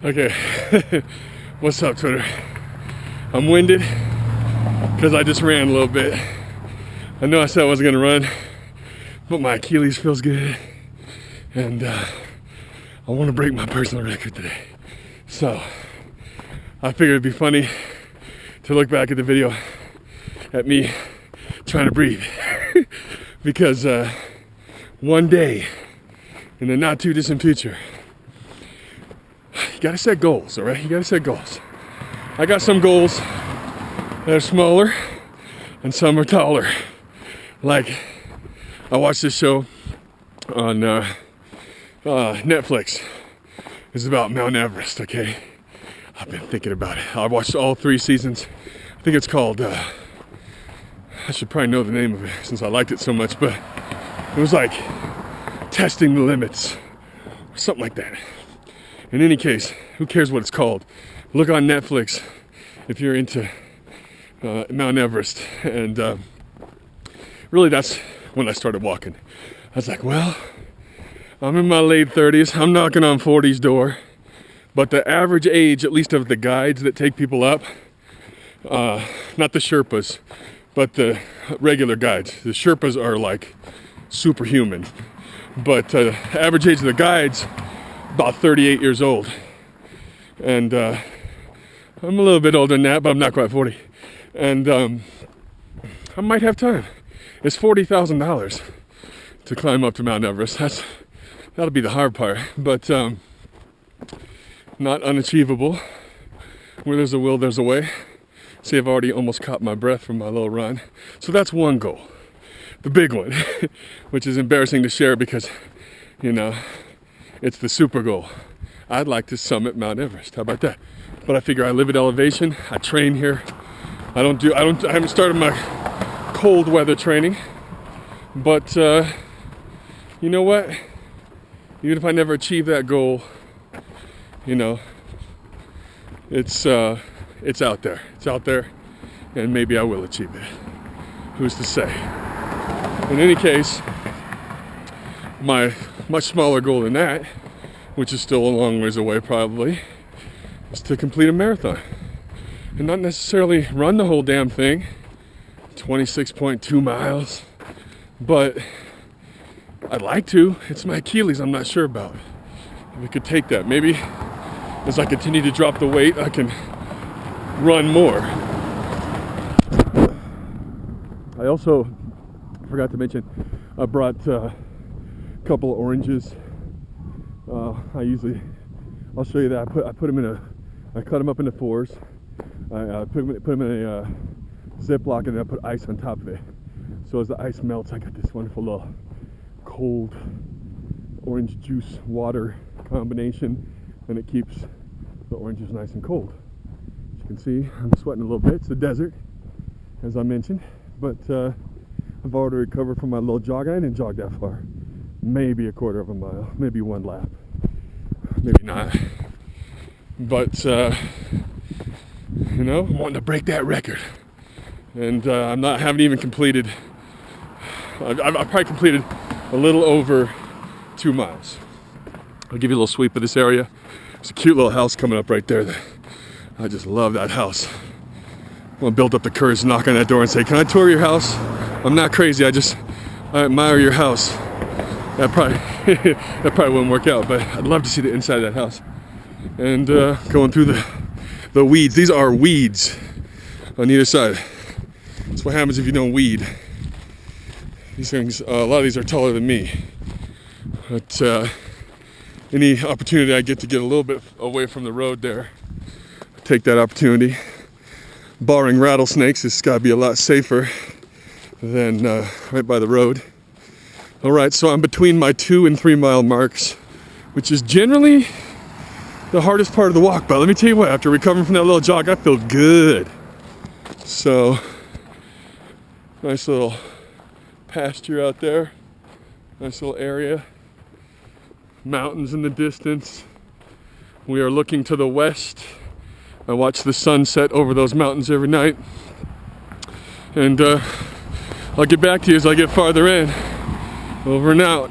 Okay, what's up, Twitter? I'm winded because I just ran a little bit. I know I said I wasn't gonna run, but my Achilles feels good, and I want to break my personal record today. So I figured it'd be funny to look back at the video at me trying to breathe because one day in the not too distant future, you gotta set goals, all right? You gotta set goals. I got some goals that are smaller and some are taller. Like, I watched this show on Netflix. It's about Mount Everest, okay? I've been thinking about it. I watched all 3 seasons. I think it's called, I should probably know the name of it since I liked it so much, but it was like testing the limits or something like that. In any case, who cares what it's called? Look on Netflix if you're into Mount Everest. And really, that's when I started walking. I was like, well, I'm in my late 30s. I'm knocking on 40's door. But the average age, at least of the guides that take people up, not the Sherpas, but the regular guides. The Sherpas are like superhuman. But average age of the guides, about 38 years old. And I'm a little bit older than that, but I'm not quite 40. And I might have time. It's $40,000 to climb up to Mount Everest. That'll be the hard part, but not unachievable. Where there's a will, there's a way. See, I've already almost caught my breath from my little run. So that's one goal. The big one, which is embarrassing to share because, you know, it's the super goal. I'd like to summit Mount Everest. How about that? But I figure I live at elevation. I train here. I haven't started my cold weather training. But you know what? Even if I never achieve that goal, you know, it's out there. It's out there, and maybe I will achieve it. Who's to say? In any case, my much smaller goal than that, which is still a long ways away probably, is to complete a marathon. And not necessarily run the whole damn thing, 26.2 miles, but I'd like to. It's my Achilles I'm not sure about. If we could take that. Maybe as I continue to drop the weight, I can run more. I also forgot to mention, I brought a couple of oranges. I'll show you that. I cut them up into 4s. I put them in a Ziploc, and then I put ice on top of it. So as the ice melts, I got this wonderful little cold orange juice water combination, and it keeps the oranges nice and cold. As you can see, I'm sweating a little bit. It's the desert, as I mentioned, but I've already recovered from my little jog. I didn't jog that far. Maybe a quarter of a mile, maybe 1 lap, maybe not. But you know, I'm wanting to break that record, and haven't even completed. I've probably completed a little over 2 miles. I'll give you a little sweep of this area. There's a cute little house coming up right there. I just love that house. I'm gonna build up the courage to knock on that door and say, "Can I tour your house? I'm not crazy. I admire your house." That probably wouldn't work out, but I'd love to see the inside of that house. And going through the weeds. These are weeds on either side. That's what happens if you don't weed. These things, a lot of these are taller than me. But any opportunity I get to get a little bit away from the road there, I take that opportunity. Barring rattlesnakes, it's got to be a lot safer than right by the road. All right, so I'm between my 2 and 3 mile marks, which is generally the hardest part of the walk. But let me tell you what, after recovering from that little jog, I feel good. So, nice little pasture out there. Nice little area. Mountains in the distance. We are looking to the west. I watch the sun set over those mountains every night. And I'll get back to you as I get farther in. Over and out.